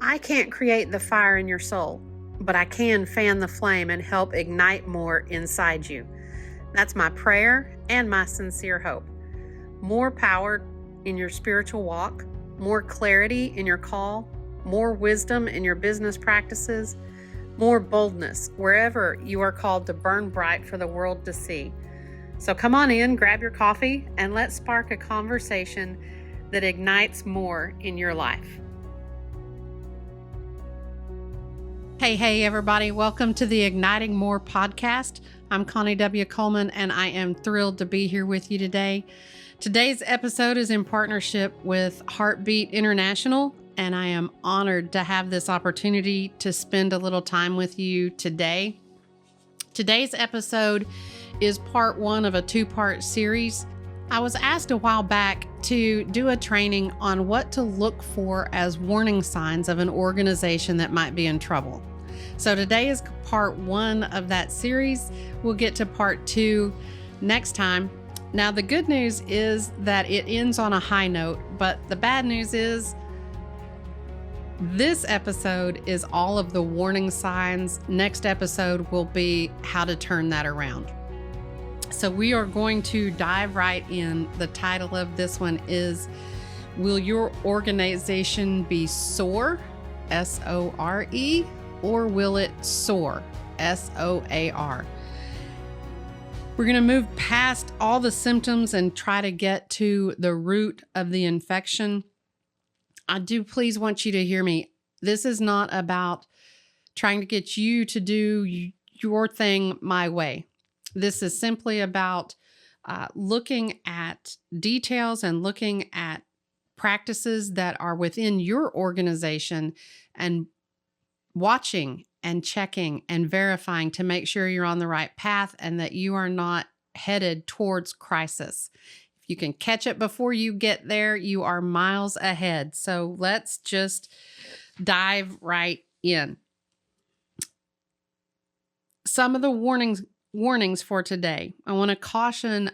I can't create the fire in your soul, but I can fan the flame and help ignite more inside you. That's my prayer and my sincere hope. More power in your spiritual walk, more clarity in your call, more wisdom in your business practices, more boldness wherever you are called to burn bright for the world to see. So come on in, grab your coffee, and let's spark a conversation that ignites more in your life. Hey, everybody. Welcome to the Igniting More podcast. I'm Connie W. Coleman, and I am thrilled to be here with you today. Today's episode is in partnership with Heartbeat International, and I am honored to have this opportunity to spend a little time with you today. Today's episode is part one of a two-part series. I was asked a while back to do a training on what to look for as warning signs of an organization that might be in trouble. So today is part one of that series. We'll get to part two next time. Now, the good news is that it ends on a high note, but the bad news is this episode is all of the warning signs. Next episode will be how to turn that around. So we are going to dive right in. The title of this one is, Will Your Organization Be SOAR, S-O-R-E, or will it SOAR, S-O-A-R? We're going to move past all the symptoms and try to get to the root of the infection. I do please want you to hear me. This is not about trying to get you to do your thing my way. This is simply about looking at details and looking at practices that are within your organization and watching and checking and verifying to make sure you're on the right path and that you are not headed towards crisis. If you can catch it before you get there, you are miles ahead. So let's just dive right in. Some of the warnings for today. I want to caution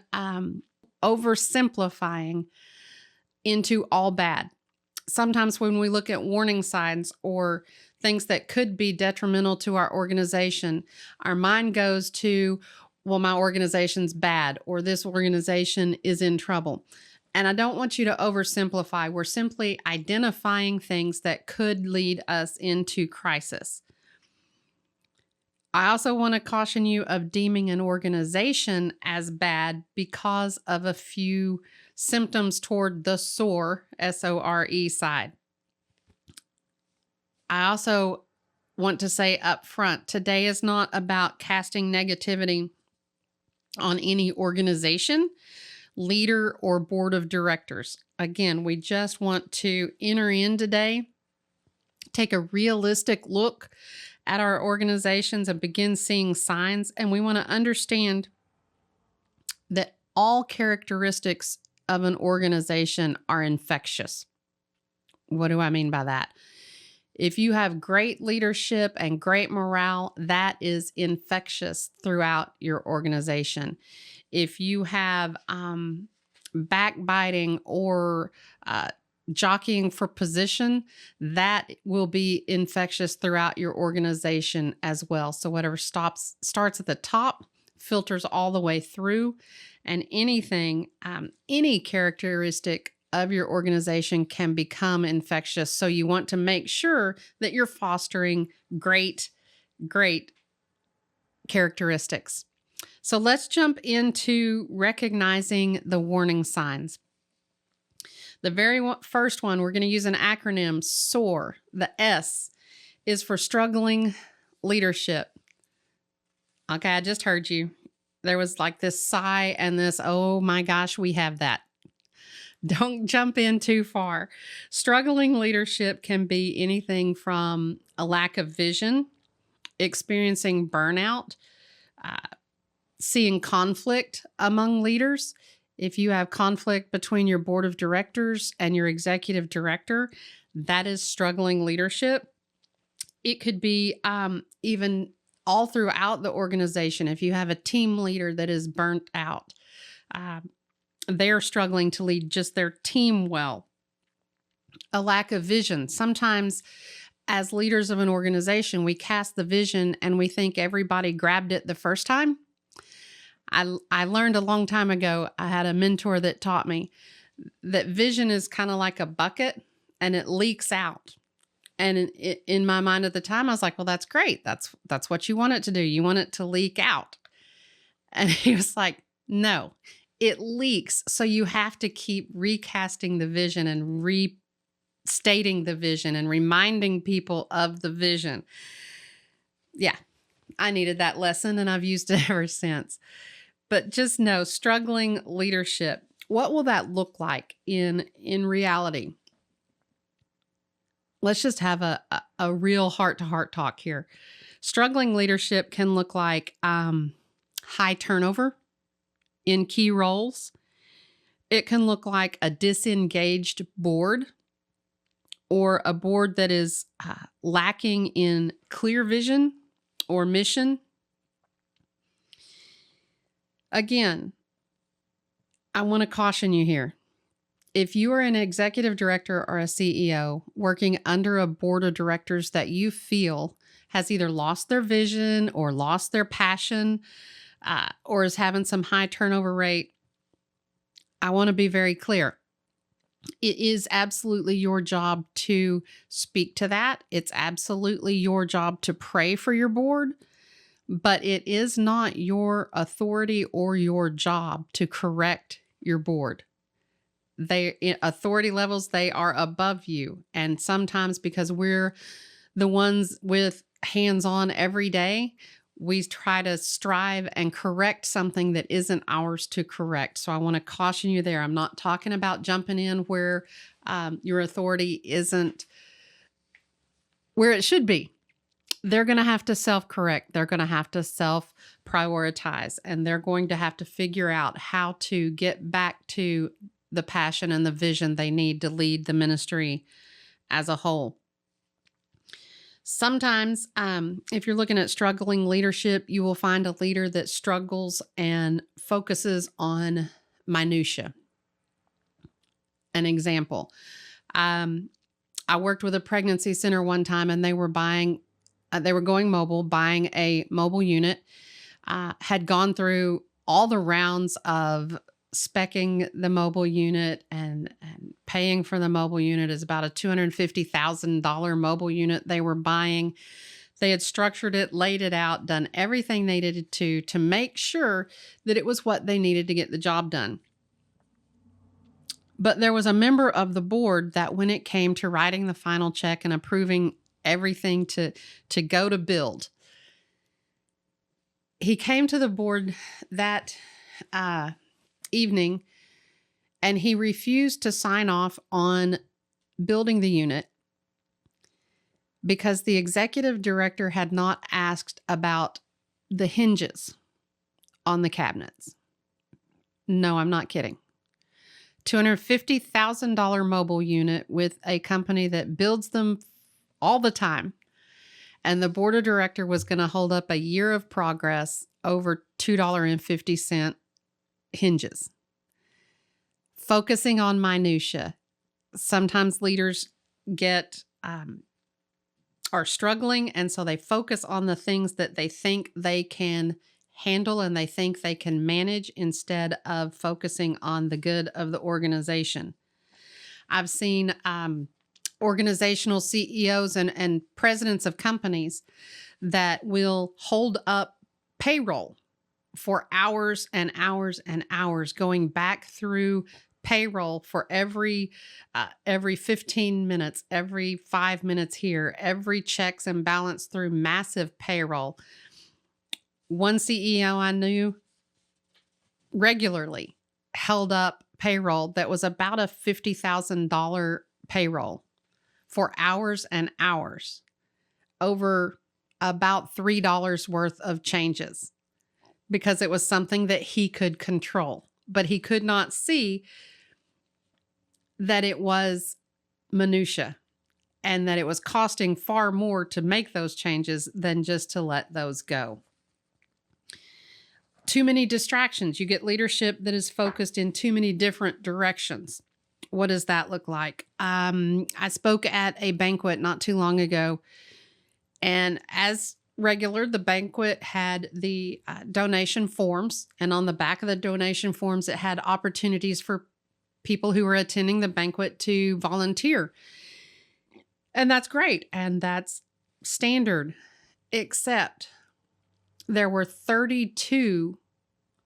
oversimplifying into all bad. Sometimes when we look at warning signs or things that could be detrimental to our organization, our mind goes to, well, my organization's bad, or this organization is in trouble. And I don't want you to oversimplify. We're simply identifying things that could lead us into crisis. I also want to caution you of deeming an organization as bad because of a few symptoms toward the SOAR, S-O-R-E side. I also want to say up front, today is not about casting negativity on any organization, leader, or board of directors. Again, we just want to enter in today, take a realistic look at our organizations and begin seeing signs. And we want to understand that all characteristics of an organization are infectious. What do I mean by that? If you have great leadership and great morale, that is infectious throughout your organization. If you have backbiting or jockeying for position, that will be infectious throughout your organization as well. So whatever starts at the top, filters all the way through, and anything, any characteristic of your organization can become infectious. So you want to make sure that you're fostering great characteristics. So let's jump into recognizing the warning signs. The very first one, we're going to use an acronym, SOAR. The S is for struggling leadership. Okay, I just heard you. There was like this sigh and this, oh my gosh, we have that. Don't jump in too far. Struggling leadership can be anything from a lack of vision, experiencing burnout, seeing conflict among leaders. If you have conflict between your board of directors and your executive director, that is struggling leadership. It could be even all throughout the organization. If you have a team leader that is burnt out, they're struggling to lead just their team well. A lack of vision. Sometimes as leaders of an organization, we cast the vision and we think everybody grabbed it the first time. I learned a long time ago, I had a mentor that taught me that vision is kind of like a bucket and it leaks out. And in my mind at the time, I was like, well, that's great. That's what you want it to do. You want it to leak out. And he was like, no, it leaks. So you have to keep recasting the vision and restating the vision and reminding people of the vision. Yeah, I needed that lesson and I've used it ever since. But just know, struggling leadership, what will that look like in reality? Let's just have a real heart-to-heart talk here. Struggling leadership can look like high turnover in key roles. It can look like a disengaged board or a board that is lacking in clear vision or mission. Again, I want to caution you here. If you are an executive director or a CEO working under a board of directors that you feel has either lost their vision or lost their passion or is having some high turnover rate, I want to be very clear. It is absolutely your job to speak to that. It's absolutely your job to pray for your board, but it is not your authority or your job to correct your board. Authority levels, they are above you. And sometimes because we're the ones with hands-on every day, we try to strive and correct something that isn't ours to correct. So I want to caution you there. I'm not talking about jumping in where your authority isn't where it should be. They're going to have to self-correct. They're going to have to self-prioritize, and they're going to have to figure out how to get back to the passion and the vision they need to lead the ministry as a whole. Sometimes, if you're looking at struggling leadership, you will find a leader that struggles and focuses on minutia. An example, I worked with a pregnancy center one time, and they were going mobile, buying a mobile unit, had gone through all the rounds of speccing the mobile unit and paying for the mobile unit. Is about a $250,000 mobile unit they were buying. They had structured it, laid it out, done everything they needed to make sure that it was what they needed to get the job done. But there was a member of the board that when it came to writing the final check and approving everything to go to build, he came to the board that evening and he refused to sign off on building the unit because the executive director had not asked about the hinges on the cabinets. No, I'm not kidding. $250,000 mobile unit with a company that builds them all the time. And the board of director was going to hold up a year of progress over $2.50 hinges. Focusing on minutia. Sometimes leaders are struggling, and so they focus on the things that they think they can handle and they think they can manage instead of focusing on the good of the organization. I've seen organizational CEOs and presidents of companies that will hold up payroll for hours and hours and hours, going back through payroll for every 15 minutes, every 5 minutes here, every checks and balance through massive payroll. One CEO I knew regularly held up payroll that was about a $50,000 payroll for hours and hours over about $3 worth of changes because it was something that he could control, but he could not see that it was minutia and that it was costing far more to make those changes than just to let those go. Too many distractions. You get leadership that is focused in too many different directions. What does that look like? I spoke at a banquet not too long ago, and as regular, the banquet had the donation forms, and on the back of the donation forms, it had opportunities for people who were attending the banquet to volunteer. And that's great, and that's standard, except there were 32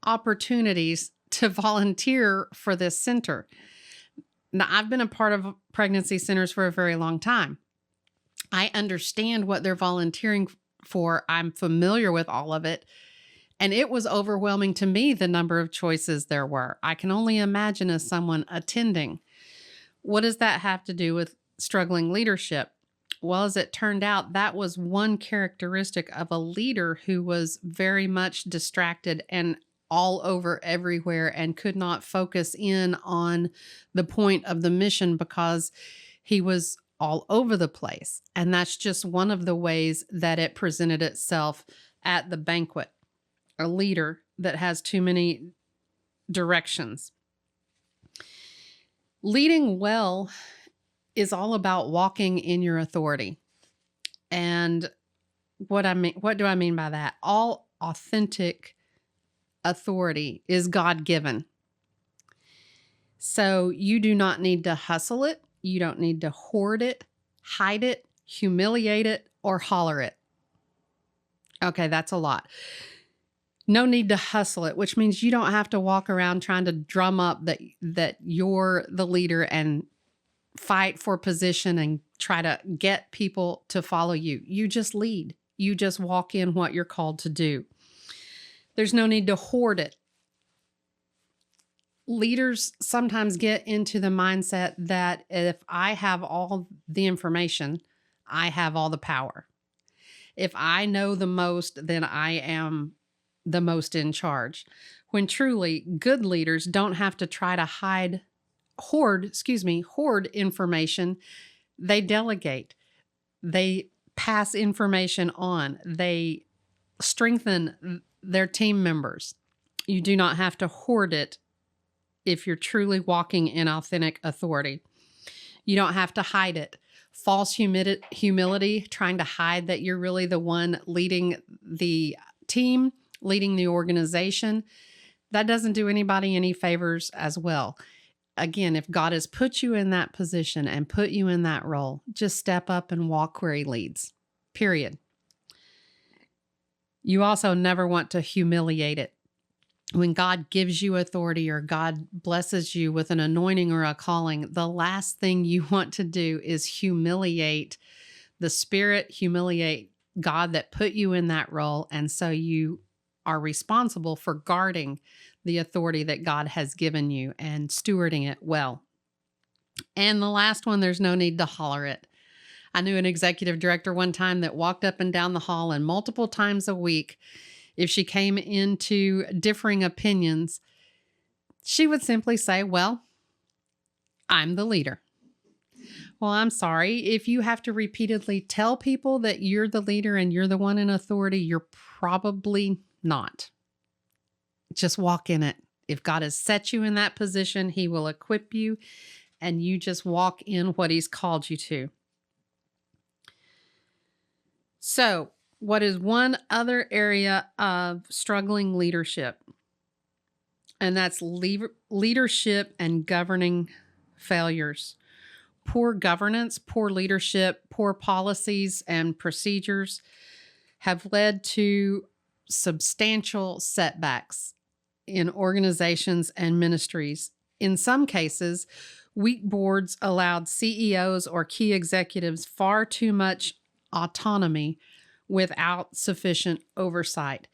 opportunities to volunteer for this center. Now, I've been a part of pregnancy centers for a very long time. I understand what they're volunteering for. I'm familiar with all of it. And it was overwhelming to me, the number of choices there were. I can only imagine as someone attending. What does that have to do with struggling leadership? Well, as it turned out, that was one characteristic of a leader who was very much distracted and all over everywhere and could not focus in on the point of the mission because he was all over the place. And that's just one of the ways that it presented itself at the banquet. A leader that has too many directions. Leading well is all about walking in your authority. And what do I mean by that? All authentic authority is God-given. So you do not need to hustle it. You don't need to hoard it, hide it, humiliate it, or holler it. Okay, that's a lot. No need to hustle it, which means you don't have to walk around trying to drum up that you're the leader and fight for position and try to get people to follow you. You just lead. You just walk in what you're called to do. There's no need to hoard it. Leaders sometimes get into the mindset that if I have all the information, I have all the power. If I know the most, then I am the most in charge. When truly good leaders don't have to try to hoard information. They delegate. They pass information on. They strengthen their team members. You do not have to hoard it if you're truly walking in authentic authority. You don't have to hide it. False humility, trying to hide that you're really the one leading the team, leading the organization, that doesn't do anybody any favors as well. Again, if God has put you in that position and put you in that role, just step up and walk where he leads, period. You also never want to humiliate it. When God gives you authority or God blesses you with an anointing or a calling, the last thing you want to do is humiliate the Spirit, humiliate God that put you in that role. And so you are responsible for guarding the authority that God has given you and stewarding it well. And the last one, there's no need to holler it. I knew an executive director one time that walked up and down the hall, and multiple times a week, if she came into differing opinions, she would simply say, well, I'm the leader. Well, I'm sorry. If you have to repeatedly tell people that you're the leader and you're the one in authority, you're probably not. Just walk in it. If God has set you in that position, he will equip you, and you just walk in what he's called you to. So, what is one other area of struggling leadership? And that's leadership and governing failures. Poor governance, poor leadership, poor policies and procedures have led to substantial setbacks in organizations and ministries. In some cases, weak boards allowed CEOs or key executives far too much autonomy without sufficient oversight.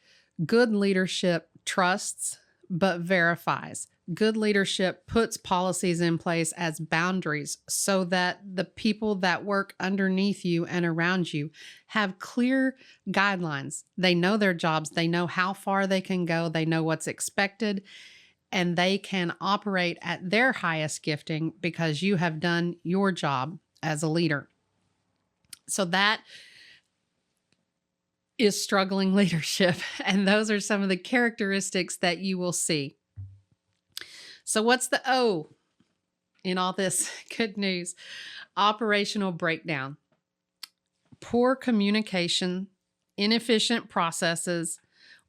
Good leadership trusts but verifies. Good leadership puts policies in place as boundaries so that the people that work underneath you and around you have clear guidelines. They know their jobs. They know how far they can go. They know what's expected, and they can operate at their highest gifting because you have done your job as a leader. So that is struggling leadership. And those are some of the characteristics that you will see. So what's the O in all this good news. Operational breakdown. Poor communication, inefficient processes,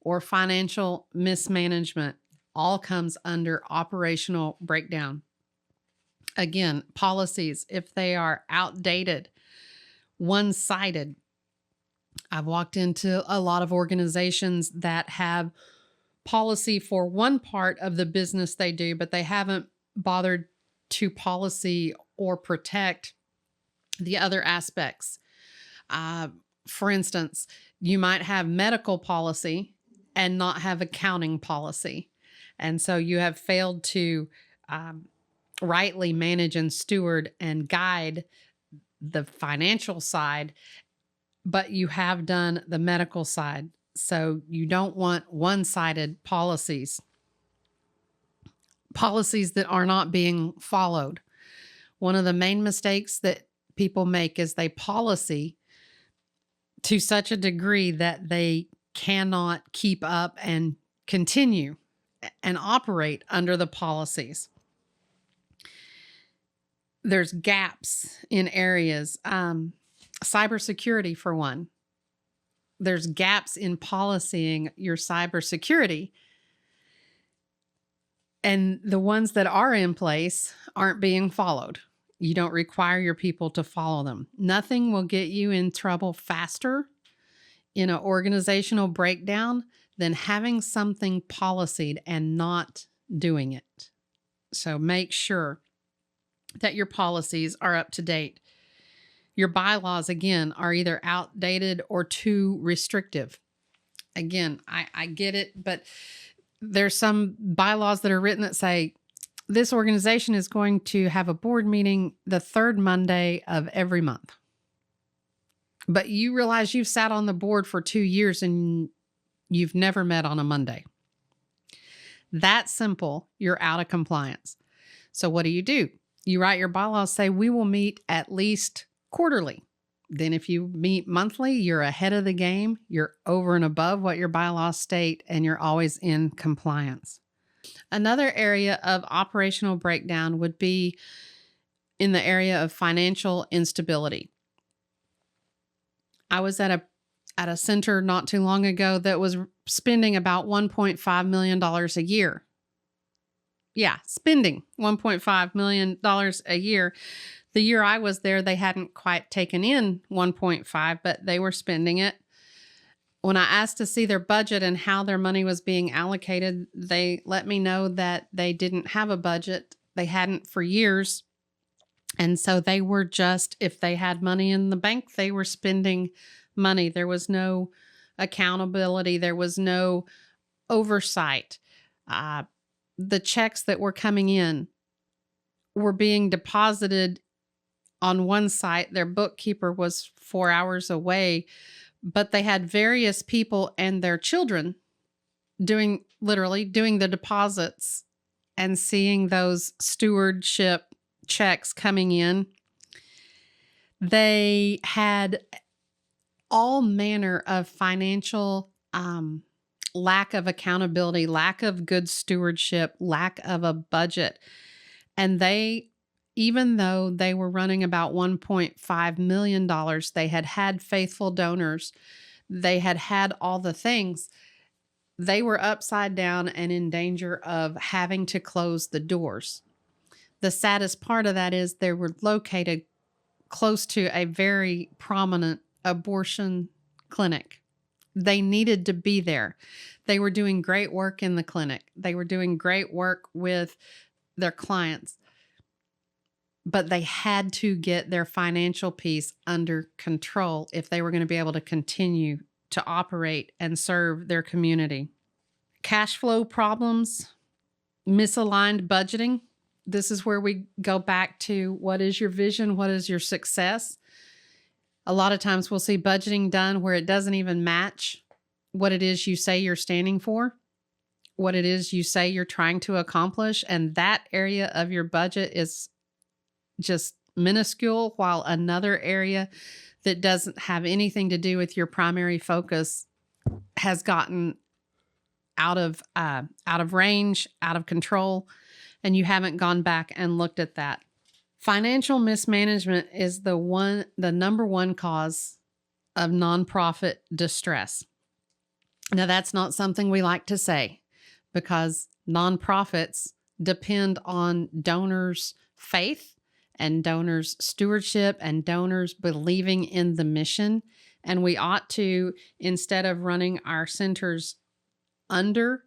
or financial mismanagement all comes under operational breakdown. Again, policies, if they are outdated, one-sided. I've walked into a lot of organizations that have policy for one part of the business they do, but they haven't bothered to policy or protect the other aspects. For instance, you might have medical policy and not have accounting policy. And so you have failed to rightly manage and steward and guide the financial side, but you have done the medical side. So you don't want one-sided policies that are not being followed. One of the main mistakes that people make is they policy to such a degree that they cannot keep up and continue and operate under the policies. There's gaps in areas. Cybersecurity, for one. There's gaps in policying your cybersecurity. And the ones that are in place aren't being followed. You don't require your people to follow them. Nothing will get you in trouble faster in an organizational breakdown than having something policied and not doing it. So make sure that your policies are up to date. Your bylaws, again, are either outdated or too restrictive. Again, I get it, but there's some bylaws that are written that say, this organization is going to have a board meeting the third Monday of every month. But you realize you've sat on the board for 2 years and you've never met on a Monday. That simple, you're out of compliance. So what do? You write your bylaws, say we will meet at least quarterly. Then if you meet monthly, you're ahead of the game. You're over and above what your bylaws state, and you're always in compliance. Another area of operational breakdown would be in the area of financial instability. I was at a center not too long ago that was spending about $1.5 million a year. Yeah, spending $1.5 million a year. The year I was there, they hadn't quite taken in 1.5, but they were spending it. When I asked to see their budget and how their money was being allocated, they let me know that they didn't have a budget. They hadn't for years. And so they were just, if they had money in the bank, they were spending money. There was no accountability. There was no oversight. The checks that were coming in were being deposited on one site. Their bookkeeper was 4 hours away, but they had various people and their children literally doing the deposits and seeing those stewardship checks coming in. They had all manner of financial lack of accountability, lack of good stewardship, lack of a budget. And even though they were running about $1.5 million, they had faithful donors, they had all the things, they were upside down and in danger of having to close the doors. The saddest part of that is they were located close to a very prominent abortion clinic. They needed to be there. They were doing great work in the clinic. They were doing great work with their clients. But they had to get their financial piece under control if they were going to be able to continue to operate and serve their community. Cash flow problems, misaligned budgeting. This is where we go back to what is your vision? What is your success? A lot of times we'll see budgeting done where it doesn't even match what it is you say you're standing for, what it is you say you're trying to accomplish. And that area of your budget is just minuscule, while another area that doesn't have anything to do with your primary focus has gotten out of range, out of control, and you haven't gone back and looked at that. Financial mismanagement is the number one cause of nonprofit distress. Now, that's not something we like to say because nonprofits depend on donors' faith and donors' stewardship and donors believing in the mission. And we ought to, instead of running our centers under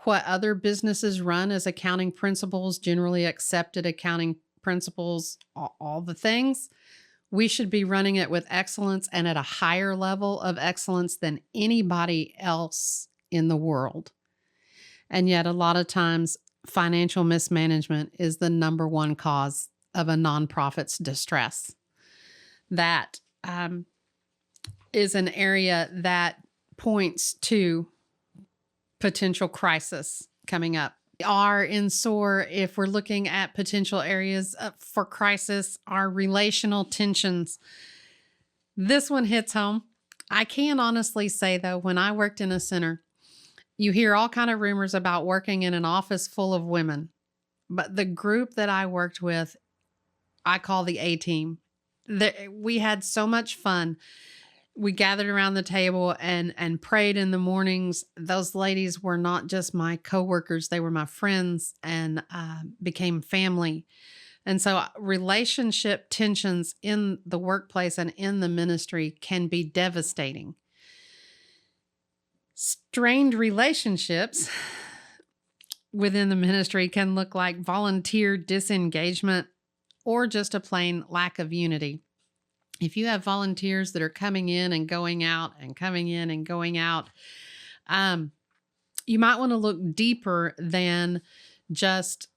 what other businesses run as accounting principles, generally accepted accounting principles, all the things, we should be running it with excellence and at a higher level of excellence than anybody else in the world. And yet, a lot of times, financial mismanagement is the number one cause of a nonprofit's distress. That is an area that points to potential crisis coming up. Are in SOAR, if we're looking at potential areas for crisis, are relational tensions. This one hits home. I can honestly say, though, when I worked in a center, you hear all kind of rumors about working in an office full of women. But the group that I worked with, I call the A-team. We had so much fun. We gathered around the table and prayed in the mornings. Those ladies were not just my coworkers. They were my friends and became family. And so relationship tensions in the workplace and in the ministry can be devastating. Strained relationships within the ministry can look like volunteer disengagement or just a plain lack of unity. If you have volunteers that are coming in and going out and coming in and going out, you might want to look deeper than just,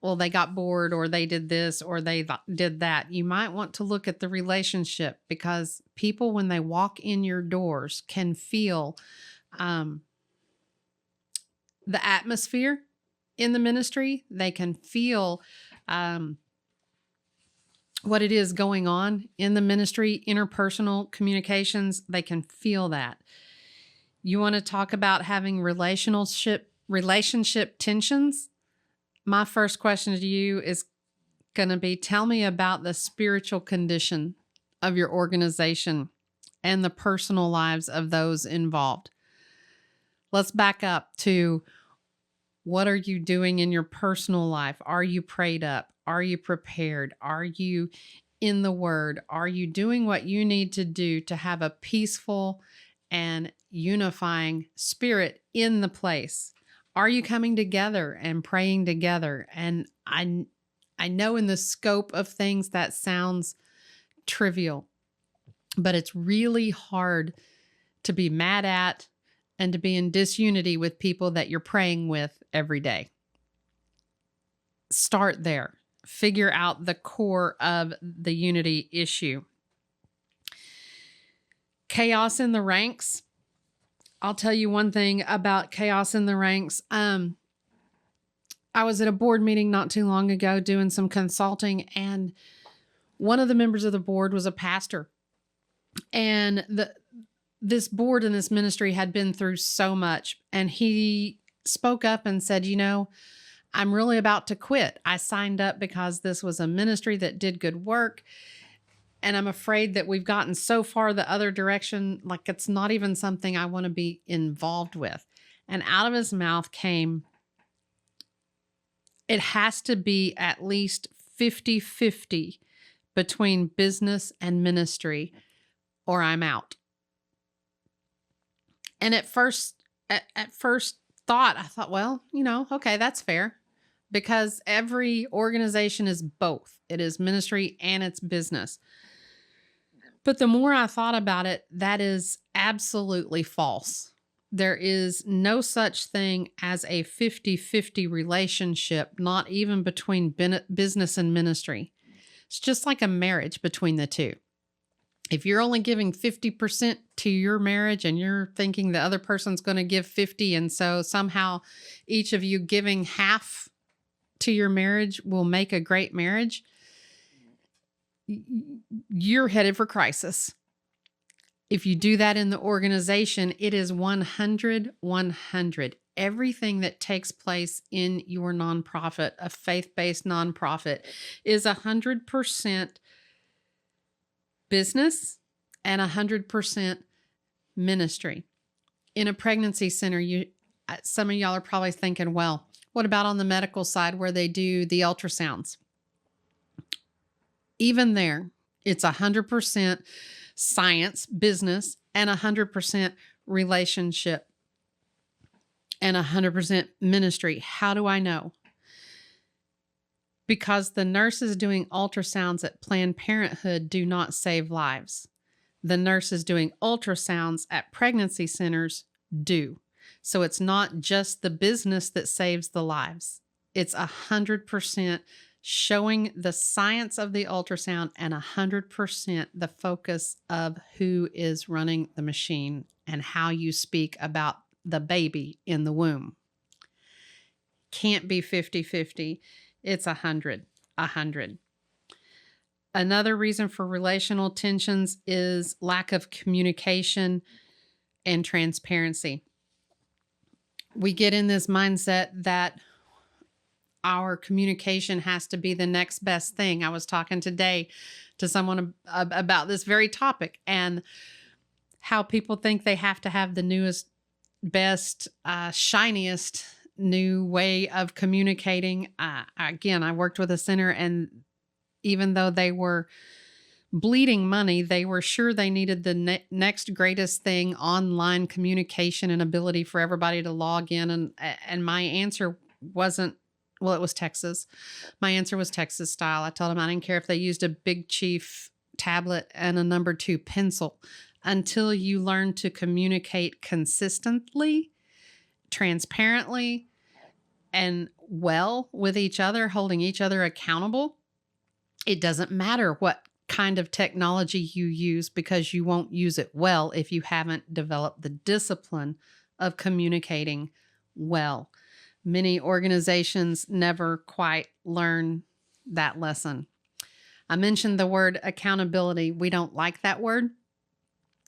well, they got bored or they did this or they did that. You might want to look at the relationship because people, when they walk in your doors, can feel the atmosphere in the ministry. They can feel what it is going on in the ministry, interpersonal communications. They can feel that. You want to talk about having relationship tensions? My first question to you is going to be, tell me about the spiritual condition of your organization and the personal lives of those involved. Let's back up to, what are you doing in your personal life? Are you prayed up? Are you prepared? Are you in the Word? Are you doing what you need to do to have a peaceful and unifying spirit in the place? Are you coming together and praying together? And I know in the scope of things that sounds trivial, but it's really hard to be mad at and to be in disunity with people that you're praying with every day. Start there. Figure out the core of the unity issue. Chaos in the ranks. I'll tell you one thing about chaos in the ranks. I was at a board meeting not too long ago doing some consulting, and one of the members of the board was a pastor. And this board and this ministry had been through so much, and he spoke up and said, I'm really about to quit. I signed up because this was a ministry that did good work. And I'm afraid that we've gotten so far the other direction, like it's not even something I want to be involved with. And out of his mouth came, it has to be at least 50-50 between business and ministry, or I'm out. And at first thought, I thought, well, okay, that's fair. Because every organization is both. It is ministry and it's business. But the more I thought about it, that is absolutely false. There is no such thing as a 50-50 relationship, not even between business and ministry. It's just like a marriage between the two. If you're only giving 50% to your marriage and you're thinking the other person's going to give 50, and so somehow each of you giving half to your marriage will make a great marriage, you're headed for crisis. If you do that in the organization, it is 100. everything that takes place in your nonprofit, a faith-based nonprofit, is 100% business and 100% ministry. In a pregnancy center, some of y'all are probably thinking, well, what about on the medical side where they do the ultrasounds? Even there, it's 100% science, business, and 100% relationship and 100% ministry. How do I know? Because the nurses doing ultrasounds at Planned Parenthood do not save lives. The nurses doing ultrasounds at pregnancy centers do. So it's not just the business that saves the lives. It's 100% showing the science of the ultrasound and 100% the focus of who is running the machine and how you speak about the baby in the womb. Can't be 50-50. It's 100. Another reason for relational tensions is lack of communication and transparency. We get in this mindset that our communication has to be the next best thing. I was talking today to someone about this very topic and how people think they have to have the newest, best, shiniest new way of communicating. Again, I worked with a center, and even though they were bleeding money, they were sure they needed the next greatest thing, online communication and ability for everybody to log in. And my answer wasn't, well, it was Texas. My answer was Texas style. I told them I didn't care if they used a Big Chief tablet and a number 2 pencil. Until you learn to communicate consistently, transparently, and well with each other, holding each other accountable, it doesn't matter what kind of technology you use, because you won't use it well if you haven't developed the discipline of communicating well. Many organizations never quite learn that lesson. I mentioned the word accountability. We don't like that word,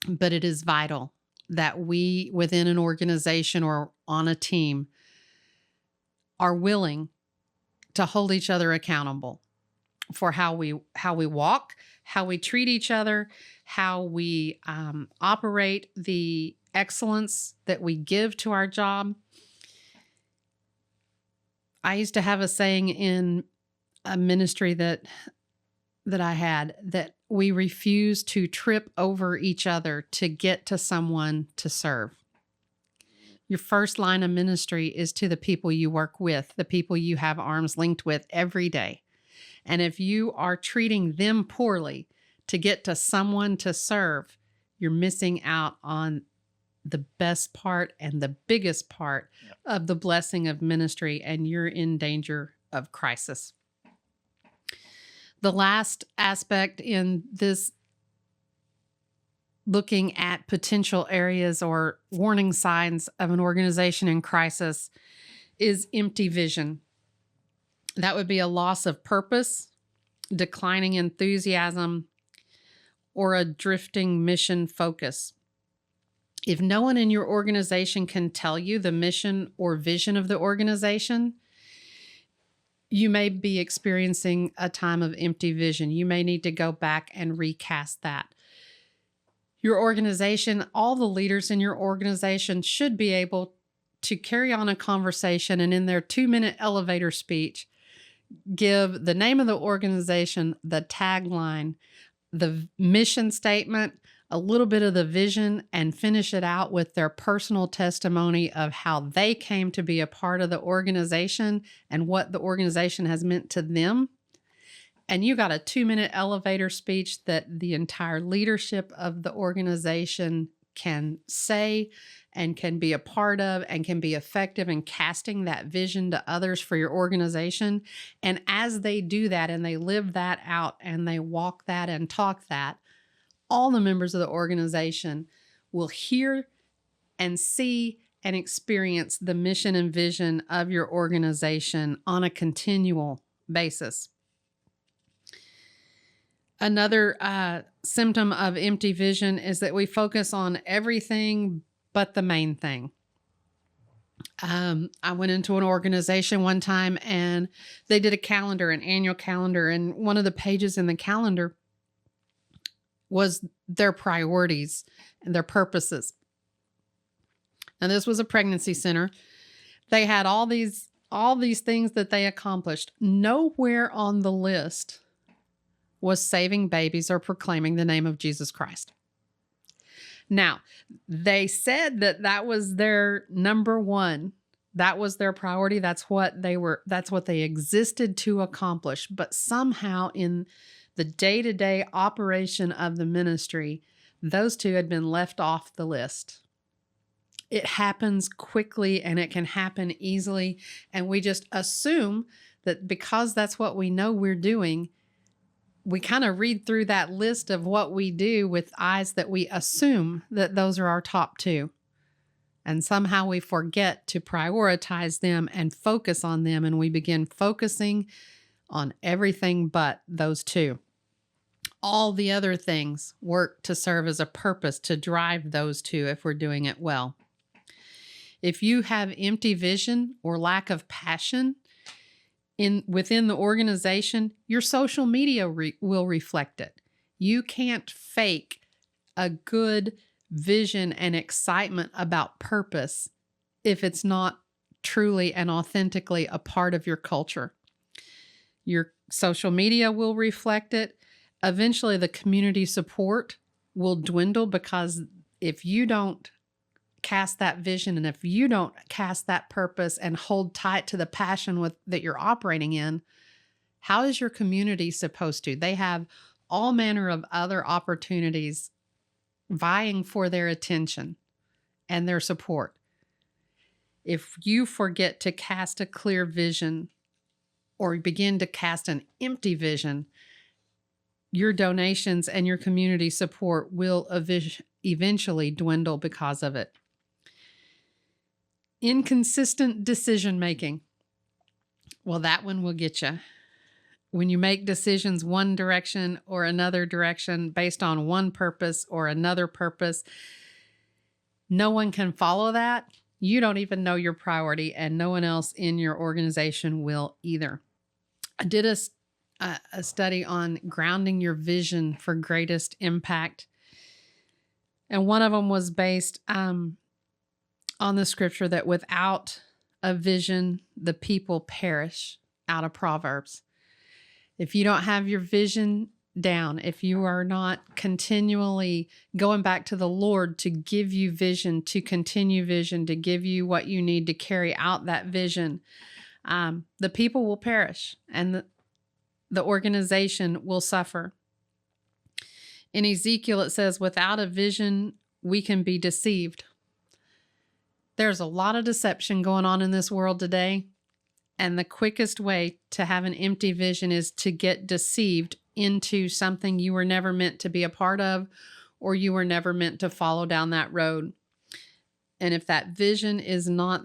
but it is vital that we within an organization or on a team are willing to hold each other accountable for how we walk, how we treat each other, how we operate, the excellence that we give to our job. I used to have a saying in a ministry that I had, that we refuse to trip over each other to get to someone to serve. Your first line of ministry is to the people you work with, the people you have arms linked with every day. And if you are treating them poorly to get to someone to serve, you're missing out on the best part and the biggest part of the blessing of ministry, and you're in danger of crisis. The last aspect in this, looking at potential areas or warning signs of an organization in crisis, is empty vision. That would be a loss of purpose, declining enthusiasm, or a drifting mission focus. If no one in your organization can tell you the mission or vision of the organization, you may be experiencing a time of empty vision. You may need to go back and recast that. Your organization, all the leaders in your organization should be able to carry on a conversation and in their 2-minute elevator speech, give the name of the organization, the tagline, the mission statement, a little bit of the vision, and finish it out with their personal testimony of how they came to be a part of the organization and what the organization has meant to them. And you got a 2-minute elevator speech that the entire leadership of the organization can say and can be a part of and can be effective in casting that vision to others for your organization. And as they do that and they live that out and they walk that and talk that, all the members of the organization will hear and see and experience the mission and vision of your organization on a continual basis. Another symptom of empty vision is that we focus on everything but the main thing. I went into an organization one time and they did a calendar, an annual calendar. And one of the pages in the calendar was their priorities and their purposes. And this was a pregnancy center. They had all these things that they accomplished. Nowhere on the list was saving babies or proclaiming the name of Jesus Christ. Now, they said that was their number one. That was their priority. That's what they existed to accomplish. But somehow in the day-to-day operation of the ministry, those two had been left off the list. It happens quickly and it can happen easily. And we just assume that because that's what we know we're doing, we kind of read through that list of what we do with eyes that we assume that those are our top two. And somehow we forget to prioritize them and focus on them. And we begin focusing on everything but those two. All the other things work to serve as a purpose to drive those two if we're doing it well. If you have empty vision or lack of passion within the organization, your social media will reflect it. You can't fake a good vision and excitement about purpose if it's not truly and authentically a part of your culture. Your social media will reflect it. Eventually, the community support will dwindle because if you don't cast that vision and if you don't cast that purpose and hold tight to the passion that you're operating in, how is your community supposed to? They have all manner of other opportunities vying for their attention and their support. If you forget to cast a clear vision or begin to cast an empty vision, your donations and your community support will eventually dwindle because of it. Inconsistent decision making. Well, that one will get you. When you make decisions one direction or another direction based on one purpose or another purpose, no one can follow that. You don't even know your priority, and no one else in your organization will either. I did a study on grounding your vision for greatest impact. And one of them was based on the scripture that without a vision, the people perish, out of Proverbs. If you don't have your vision down, if you are not continually going back to the Lord to give you vision, to continue vision, to give you what you need to carry out that vision, the people will perish and the organization will suffer. In Ezekiel, it says, without a vision, we can be deceived. There's a lot of deception going on in this world today. And the quickest way to have an empty vision is to get deceived into something you were never meant to be a part of, or you were never meant to follow down that road. And if that vision is not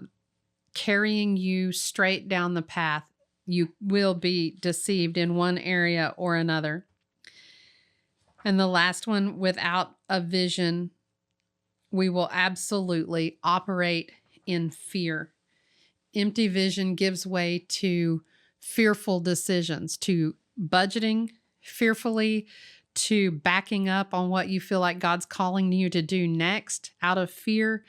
carrying you straight down the path, you will be deceived in one area or another. And the last one, without a vision, we will absolutely operate in fear. Empty vision gives way to fearful decisions, to budgeting fearfully, to backing up on what you feel like God's calling you to do next out of fear,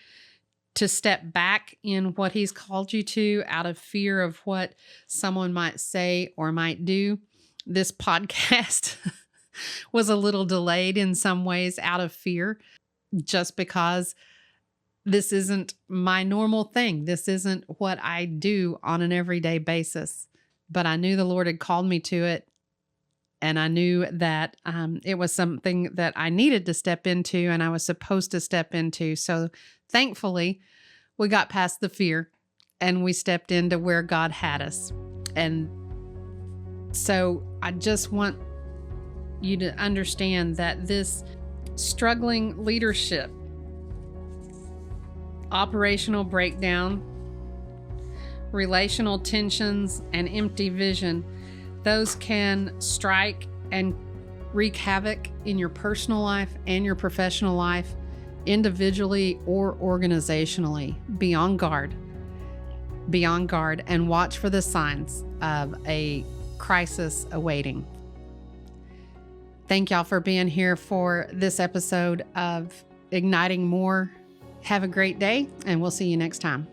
to step back in what He's called you to out of fear of what someone might say or might do. This podcast was a little delayed in some ways out of fear, just because this isn't my normal thing. This isn't what I do on an everyday basis. But I knew the Lord had called me to it. And I knew that it was something that I needed to step into and I was supposed to step into. So thankfully, we got past the fear and we stepped into where God had us. And so I just want you to understand that this struggling leadership, operational breakdown, relational tensions, and empty vision, those can strike and wreak havoc in your personal life and your professional life, individually or organizationally. Be on guard. be on guard and watch for the signs of a crisis awaiting. Thank y'all for being here for this episode of Igniting More. Have a great day, and we'll see you next time.